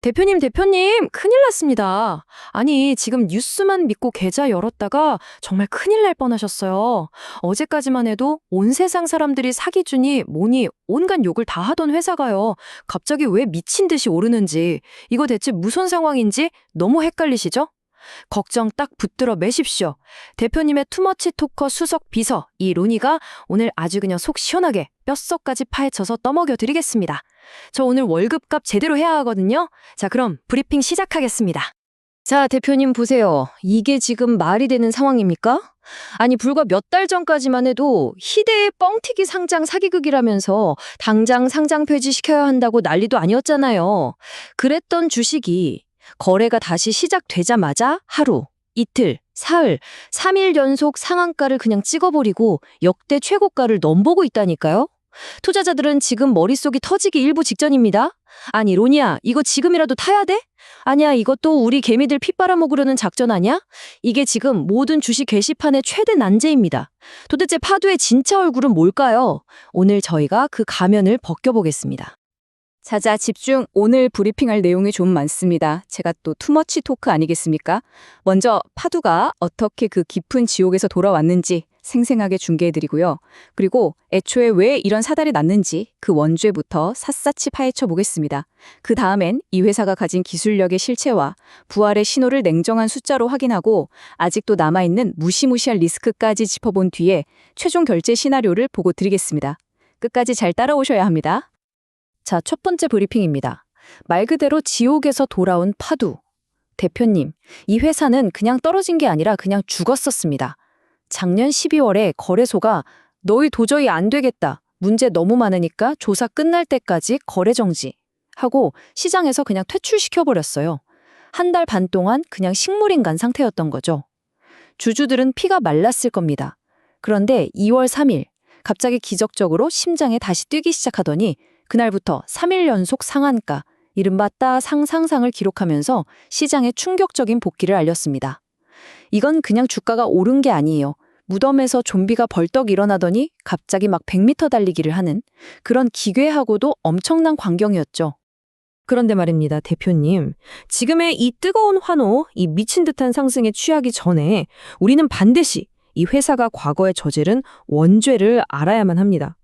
대표님, 큰일 났습니다. 아니, 지금 뉴스만 믿고 계좌 열었다가 정말 큰일 날 뻔하셨어요. 어제까지만 해도 온 세상 사람들이 사기주니 뭐니 온갖 욕을 다 하던 회사가요. 갑자기 왜 미친 듯이 오르는지, 이거 대체 무슨 상황인지 너무 헷갈리시죠? 걱정 딱 붙들어 매십시오. 대표님의 투머치 토커 수석 비서 이 로니가 오늘 아주 그냥 속 시원하게 뼛속까지 파헤쳐서 떠먹여 드리겠습니다. 저 오늘 월급값 제대로 해야 하거든요. 자, 그럼 브리핑 시작하겠습니다. 자, 대표님 보세요. 이게 지금 말이 되는 상황입니까? 아니, 불과 몇 달 전까지만 해도 희대의 뻥튀기 상장 사기극이라면서 당장 상장 폐지시켜야 한다고 난리도 아니었잖아요. 그랬던 주식이 거래가 다시 시작되자마자 하루, 이틀, 사흘, 3일 연속 상한가를 그냥 찍어버리고 역대 최고가를 넘보고 있다니까요. 투자자들은 지금 머릿속이 터지기 일부 직전입니다. 아니, 로니야, 이거 지금이라도 타야 돼? 아니야, 이것도 우리 개미들 피 빨아먹으려는 작전 아니야? 이게 지금 모든 주식 게시판의 최대 난제입니다. 도대체 파도의 진짜 얼굴은 뭘까요? 오늘 저희가 그 가면을 벗겨보겠습니다. 자자, 집중. 오늘 브리핑할 내용이 좀 많습니다. 제가 또 투머치 토크 아니겠습니까? 먼저 파두가 어떻게 그 깊은 지옥에서 돌아왔는지 생생하게 중계해드리고요. 그리고 애초에 왜 이런 사달이 났는지 그 원죄부터 샅샅이 파헤쳐 보겠습니다. 그 다음엔 이 회사가 가진 기술력의 실체와 부활의 신호를 냉정한 숫자로 확인하고 아직도 남아있는 무시무시한 리스크까지 짚어본 뒤에 최종 결제 시나리오를 보고 드리겠습니다. 끝까지 잘 따라오셔야 합니다. 자, 첫 번째 브리핑입니다. 말 그대로 지옥에서 돌아온 파두. 대표님, 이 회사는 그냥 떨어진 게 아니라 그냥 죽었었습니다. 작년 12월에 거래소가 너희 도저히 안 되겠다. 문제 너무 많으니까 조사 끝날 때까지 거래 정지. 하고 시장에서 그냥 퇴출시켜버렸어요. 한 달 반 동안 그냥 식물인간 상태였던 거죠. 주주들은 피가 말랐을 겁니다. 그런데 2월 3일, 갑자기 기적적으로 심장에 다시 뛰기 시작하더니 그날부터 3일 연속 상한가, 이른바 상상상을 기록하면서 시장에 충격적인 복귀를 알렸습니다. 이건 그냥 주가가 오른 게 아니에요. 무덤에서 좀비가 벌떡 일어나더니 갑자기 막 100m 달리기를 하는 그런 기괴하고도 엄청난 광경이었죠. 그런데 말입니다, 대표님. 지금의 이 뜨거운 환호, 이 미친 듯한 상승에 취하기 전에 우리는 반드시 이 회사가 과거에 저지른 원죄를 알아야만 합니다.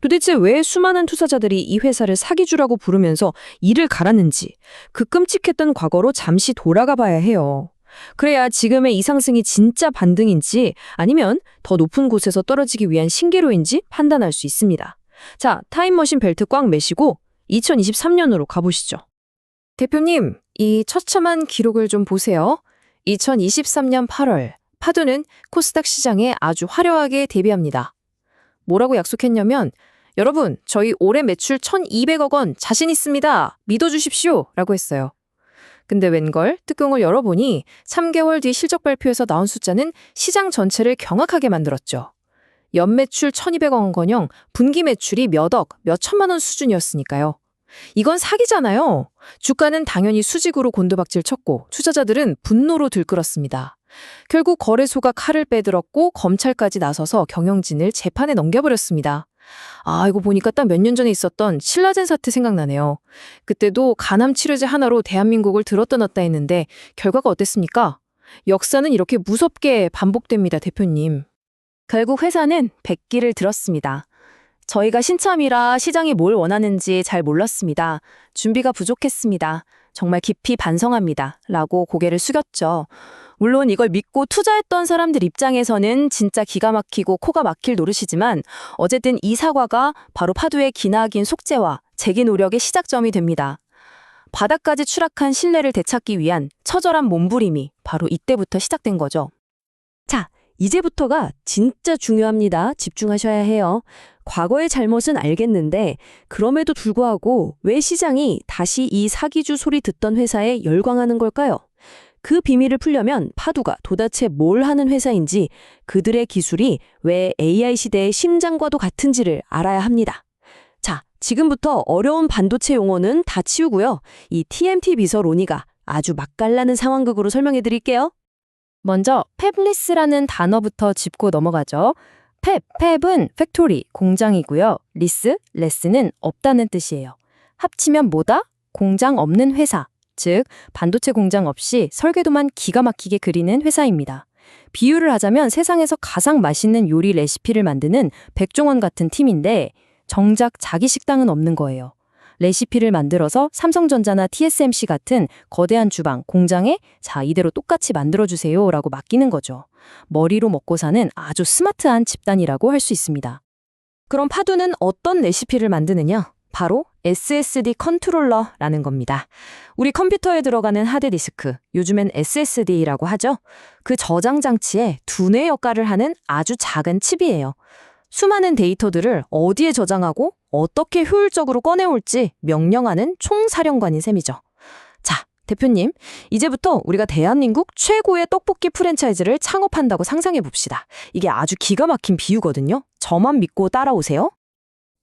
도대체 왜 수많은 투자자들이 이 회사를 사기주라고 부르면서 이를 갈았는지 그 끔찍했던 과거로 잠시 돌아가 봐야 해요. 그래야 지금의 이 상승이 진짜 반등인지 아니면 더 높은 곳에서 떨어지기 위한 신기루인지 판단할 수 있습니다. 자, 타임머신 벨트 꽉 매시고 2023년으로 가보시죠. 대표님, 이 처참한 기록을 좀 보세요. 2023년 8월, 파두는 코스닥 시장에 아주 화려하게 데뷔합니다. 뭐라고 약속했냐면 여러분, 저희 올해 매출 1,200억 원 자신 있습니다. 믿어주십시오. 라고 했어요. 근데 웬걸 뚜껑을 열어보니 3개월 뒤 실적 발표에서 나온 숫자는 시장 전체를 경악하게 만들었죠. 연매출 1,200억은커녕 분기 매출이 몇 억, 몇 천만 원 수준이었으니까요. 이건 사기잖아요. 주가는 당연히 수직으로 곤두박질 쳤고 투자자들은 분노로 들끓었습니다. 결국 거래소가 칼을 빼들었고 검찰까지 나서서 경영진을 재판에 넘겨버렸습니다. 아, 이거 보니까 딱 몇 년 전에 있었던 신라젠 사태 생각나네요. 그때도 간암 치료제 하나로 대한민국을 들었다 놨다 했는데 결과가 어땠습니까? 역사는 이렇게 무섭게 반복됩니다, 대표님. 결국 회사는 백기를 들었습니다. 저희가 신참이라 시장이 뭘 원하는지 잘 몰랐습니다. 준비가 부족했습니다. 정말 깊이 반성합니다. 라고 고개를 숙였죠. 물론 이걸 믿고 투자했던 사람들 입장에서는 진짜 기가 막히고 코가 막힐 노릇이지만 어쨌든 이 사과가 바로 파두의 기나긴 속죄와 재기 노력의 시작점이 됩니다. 바닥까지 추락한 신뢰를 되찾기 위한 처절한 몸부림이 바로 이때부터 시작된 거죠. 자, 이제부터가 진짜 중요합니다. 집중하셔야 해요. 과거의 잘못은 알겠는데 그럼에도 불구하고 왜 시장이 다시 이 사기주 소리 듣던 회사에 열광하는 걸까요? 그 비밀을 풀려면 파두가 도대체 뭘 하는 회사인지 그들의 기술이 왜 AI 시대의 심장과도 같은지를 알아야 합니다. 자, 지금부터 어려운 반도체 용어는 다 치우고요. 이 TMT 비서 로니가 아주 맛깔나는 상황극으로 설명해 드릴게요. 먼저 팹리스라는 단어부터 짚고 넘어가죠. 팹은 팩토리, 공장이고요. 레스는 없다는 뜻이에요. 합치면 뭐다? 공장 없는 회사. 즉 반도체 공장 없이 설계도만 기가 막히게 그리는 회사입니다. 비유를 하자면 세상에서 가장 맛있는 요리 레시피를 만드는 백종원 같은 팀인데 정작 자기 식당은 없는 거예요. 레시피를 만들어서 삼성전자나 TSMC 같은 거대한 주방, 공장에 자, 이대로 똑같이 만들어주세요 라고 맡기는 거죠. 머리로 먹고 사는 아주 스마트한 집단이라고 할 수 있습니다. 그럼 파두는 어떤 레시피를 만드느냐? 바로 SSD 컨트롤러라는 겁니다. 우리 컴퓨터에 들어가는 하드디스크, 요즘엔 SSD라고 하죠. 그 저장 장치에 두뇌 역할을 하는 아주 작은 칩이에요. 수많은 데이터들을 어디에 저장하고 어떻게 효율적으로 꺼내올지 명령하는 총사령관인 셈이죠. 자, 대표님, 이제부터 우리가 대한민국 최고의 떡볶이 프랜차이즈를 창업한다고 상상해 봅시다. 이게 아주 기가 막힌 비유거든요. 저만 믿고 따라오세요.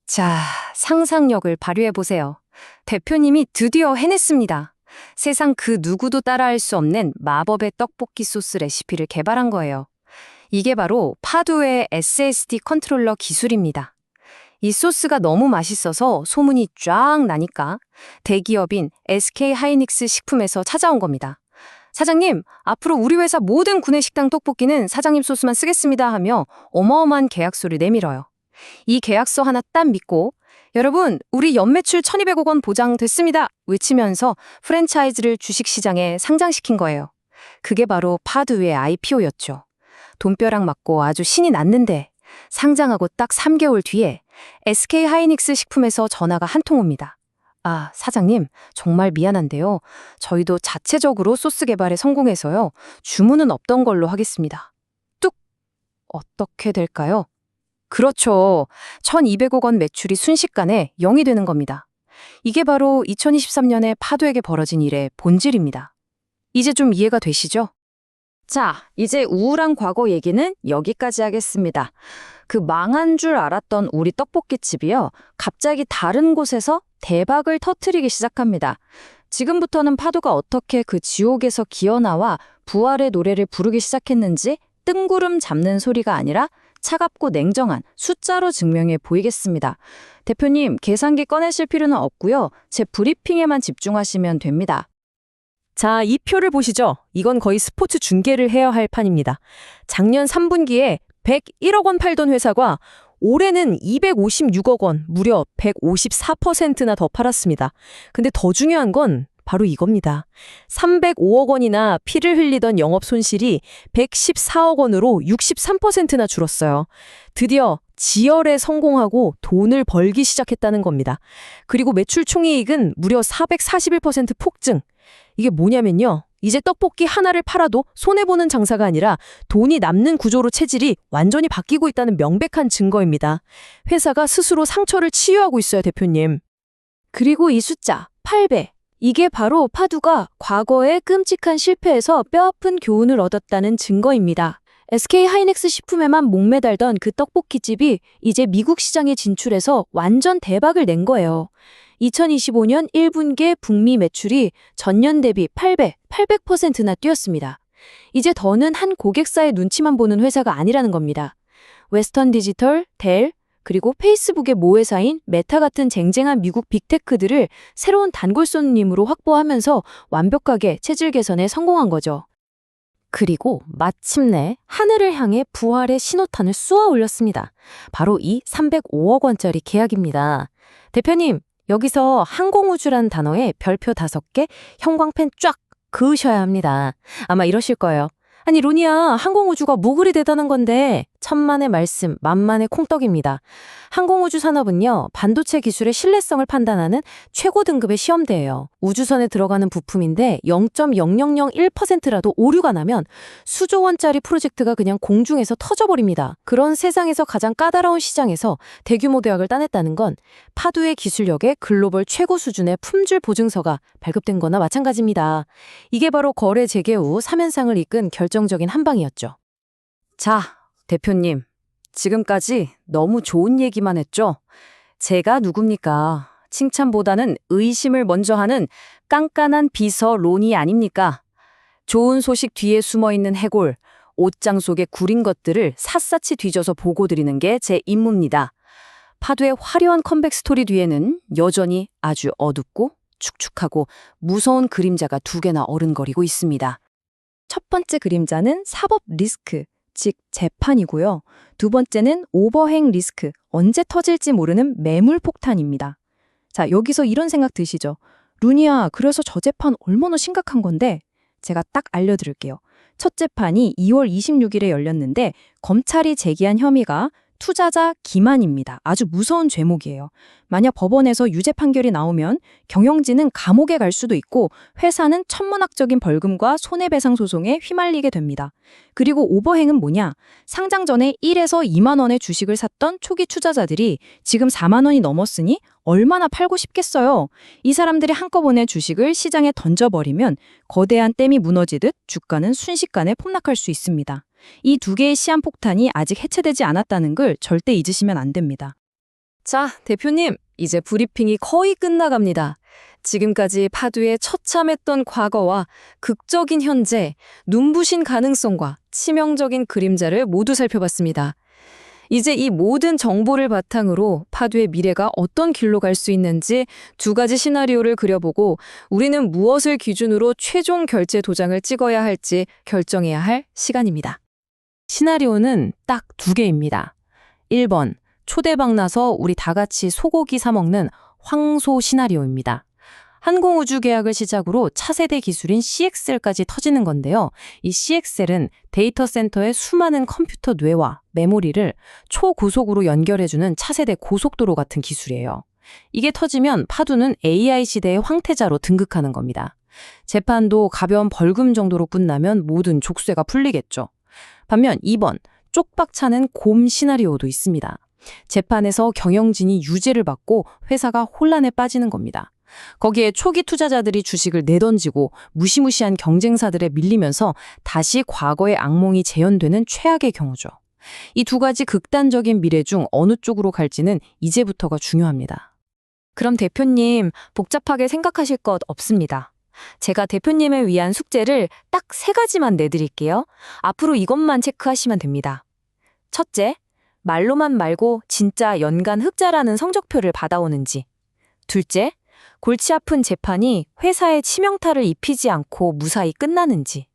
자, 상상력을 발휘해 보세요. 대표님이 드디어 해냈습니다. 세상 그 누구도 따라할 수 없는 마법의 떡볶이 소스 레시피를 개발한 거예요. 이게 바로 파두의 SSD 컨트롤러 기술입니다. 이 소스가 너무 맛있어서 소문이 쫙 나니까 대기업인 SK하이닉스 식품에서 찾아온 겁니다. 사장님, 앞으로 우리 회사 모든 구내식당 떡볶이는 사장님 소스만 쓰겠습니다 하며 어마어마한 계약서를 내밀어요. 이 계약서 하나 딱 믿고 여러분, 우리 연매출 1,200억 원 보장됐습니다 외치면서 프랜차이즈를 주식시장에 상장시킨 거예요. 그게 바로 파두의 IPO였죠. 돈벼락 맞고 아주 신이 났는데 상장하고 딱 3개월 뒤에 SK하이닉스 식품에서 전화가 한 통 옵니다. 아, 사장님, 정말 미안한데요. 저희도 자체적으로 소스 개발에 성공해서요. 주문은 없던 걸로 하겠습니다. 뚝! 어떻게 될까요? 그렇죠. 1,200억 원 매출이 순식간에 0이 되는 겁니다. 이게 바로 2023년에 파두에게 벌어진 일의 본질입니다. 이제 좀 이해가 되시죠? 자, 이제 우울한 과거 얘기는 여기까지 하겠습니다. 그 망한 줄 알았던 우리 떡볶이집이요. 갑자기 다른 곳에서 대박을 터뜨리기 시작합니다. 지금부터는 파두가 어떻게 그 지옥에서 기어나와 부활의 노래를 부르기 시작했는지 뜬구름 잡는 소리가 아니라 차갑고 냉정한 숫자로 증명해 보이겠습니다. 대표님, 계산기 꺼내실 필요는 없고요. 제 브리핑에만 집중하시면 됩니다. 자, 이 표를 보시죠. 이건 거의 스포츠 중계를 해야 할 판입니다. 작년 3분기에 101억 원 팔던 회사가 올해는 256억 원, 무려 154%나 더 팔았습니다. 근데 더 중요한 건 바로 이겁니다. 305억 원이나 피를 흘리던 영업 손실이 114억 원으로 63%나 줄었어요. 드디어 지열에 성공하고 돈을 벌기 시작했다는 겁니다. 그리고 매출 총이익은 무려 441% 폭증. 이게 뭐냐면요. 이제 떡볶이 하나를 팔아도 손해보는 장사가 아니라 돈이 남는 구조로 체질이 완전히 바뀌고 있다는 명백한 증거입니다. 회사가 스스로 상처를 치유하고 있어요, 대표님. 그리고 이 숫자, 8배. 이게 바로 파두가 과거의 끔찍한 실패에서 뼈아픈 교훈을 얻었다는 증거입니다. SK하이닉스 식품에만 목매달던 그 떡볶이집이 이제 미국 시장에 진출해서 완전 대박을 낸 거예요. 2025년 1분기 북미 매출이 전년 대비 800%나 뛰었습니다. 이제 더는 한 고객사의 눈치만 보는 회사가 아니라는 겁니다. 웨스턴 디지털, 델, 그리고 페이스북의 모회사인 메타 같은 쟁쟁한 미국 빅테크들을 새로운 단골 손님으로 확보하면서 완벽하게 체질 개선에 성공한 거죠. 그리고 마침내 하늘을 향해 부활의 신호탄을 쏘아 올렸습니다. 바로 이 305억 원짜리 계약입니다. 대표님, 여기서 항공우주라는 단어에 별표 5개, 형광펜 쫙 그으셔야 합니다. 아마 이러실 거예요. 아니, 로니야, 항공우주가 뭐 그리 대단한 건데. 천만의 말씀, 만만의 콩떡입니다. 항공우주 산업은요, 반도체 기술의 신뢰성을 판단하는 최고 등급의 시험대예요. 우주선에 들어가는 부품인데 0.0001%라도 오류가 나면 수조 원짜리 프로젝트가 그냥 공중에서 터져버립니다. 그런 세상에서 가장 까다로운 시장에서 대규모 대학을 따냈다는 건 파두의 기술력에 글로벌 최고 수준의 품질 보증서가 발급된 거나 마찬가지입니다. 이게 바로 거래 재개 후 3연상을 이끈 결정적인 한 방이었죠. 자, 대표님, 지금까지 너무 좋은 얘기만 했죠? 제가 누굽니까? 칭찬보다는 의심을 먼저 하는 깐깐한 비서 론이 아닙니까? 좋은 소식 뒤에 숨어있는 해골, 옷장 속에 구린 것들을 샅샅이 뒤져서 보고 드리는 게 제 임무입니다. 파두의 화려한 컴백 스토리 뒤에는 여전히 아주 어둡고 축축하고 무서운 그림자가 두 개나 어른거리고 있습니다. 첫 번째 그림자는 사법 리스크, 즉 재판이고요. 두 번째는 오버행 리스크, 언제 터질지 모르는 매물 폭탄입니다. 자, 여기서 이런 생각 드시죠? 루니야, 그래서 저 재판 얼마나 심각한 건데? 제가 딱 알려드릴게요. 첫 재판이 2월 26일에 열렸는데 검찰이 제기한 혐의가 투자자 기만입니다. 아주 무서운 죄목이에요. 만약 법원에서 유죄 판결이 나오면 경영진은 감옥에 갈 수도 있고 회사는 천문학적인 벌금과 손해배상 소송에 휘말리게 됩니다. 그리고 오버행은 뭐냐? 상장 전에 1에서 2만 원의 주식을 샀던 초기 투자자들이 지금 4만 원이 넘었으니 얼마나 팔고 싶겠어요? 이 사람들이 한꺼번에 주식을 시장에 던져버리면 거대한 댐이 무너지듯 주가는 순식간에 폭락할 수 있습니다. 이 두 개의 시한폭탄이 아직 해체되지 않았다는 걸 절대 잊으시면 안 됩니다. 자, 대표님, 이제 브리핑이 거의 끝나갑니다. 지금까지 파두에 처참했던 과거와 극적인 현재, 눈부신 가능성과 치명적인 그림자를 모두 살펴봤습니다. 이제 이 모든 정보를 바탕으로 파두의 미래가 어떤 길로 갈 수 있는지 두 가지 시나리오를 그려보고 우리는 무엇을 기준으로 최종 결제 도장을 찍어야 할지 결정해야 할 시간입니다. 시나리오는 딱 두 개입니다. 1번, 초대박 나서 우리 다 같이 소고기 사 먹는 황소 시나리오입니다. 항공우주 계약을 시작으로 차세대 기술인 CXL까지 터지는 건데요. 이 CXL은 데이터 센터의 수많은 컴퓨터 뇌와 메모리를 초고속으로 연결해주는 차세대 고속도로 같은 기술이에요. 이게 터지면 파두는 AI 시대의 황태자로 등극하는 겁니다. 재판도 가벼운 벌금 정도로 끝나면 모든 족쇄가 풀리겠죠. 반면 2번, 쪽박차는 곰 시나리오도 있습니다. 재판에서 경영진이 유죄를 받고 회사가 혼란에 빠지는 겁니다. 거기에 초기 투자자들이 주식을 내던지고 무시무시한 경쟁사들에 밀리면서 다시 과거의 악몽이 재현되는 최악의 경우죠. 이 두 가지 극단적인 미래 중 어느 쪽으로 갈지는 이제부터가 중요합니다. 그럼 대표님, 복잡하게 생각하실 것 없습니다. 제가 대표님을 위한 숙제를 딱 3가지만 내드릴게요. 앞으로 이것만 체크하시면 됩니다. 첫째, 말로만 말고 진짜 연간 흑자라는 성적표를 받아오는지. 둘째, 골치 아픈 재판이 회사에 치명타를 입히지 않고 무사히 끝나는지.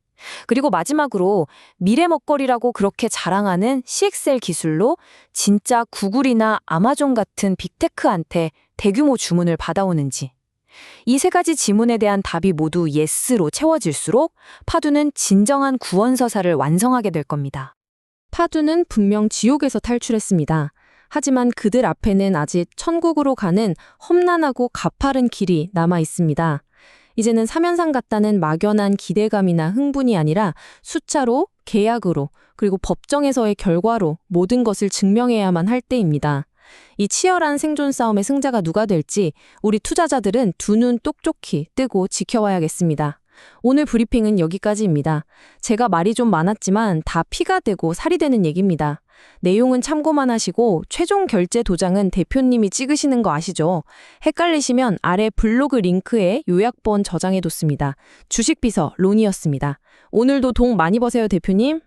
그리고 마지막으로 미래 먹거리라고 그렇게 자랑하는 CXL 기술로 진짜 구글이나 아마존 같은 빅테크한테 대규모 주문을 받아오는지. 이 3가지 지문에 대한 답이 모두 예스로 채워질수록 파두는 진정한 구원서사를 완성하게 될 겁니다. 파두는 분명 지옥에서 탈출했습니다. 하지만 그들 앞에는 아직 천국으로 가는 험난하고 가파른 길이 남아 있습니다. 이제는 사면상 같다는 막연한 기대감이나 흥분이 아니라 숫자로, 계약으로, 그리고 법정에서의 결과로 모든 것을 증명해야만 할 때입니다. 이 치열한 생존 싸움의 승자가 누가 될지 우리 투자자들은 두 눈 똑똑히 뜨고 지켜봐야겠습니다. 오늘 브리핑은 여기까지입니다. 제가 말이 좀 많았지만 다 피가 되고 살이 되는 얘기입니다. 내용은 참고만 하시고 최종 결제 도장은 대표님이 찍으시는 거 아시죠? 헷갈리시면 아래 블로그 링크에 요약본 저장해뒀습니다. 주식비서 론이었습니다. 오늘도 돈 많이 버세요, 대표님.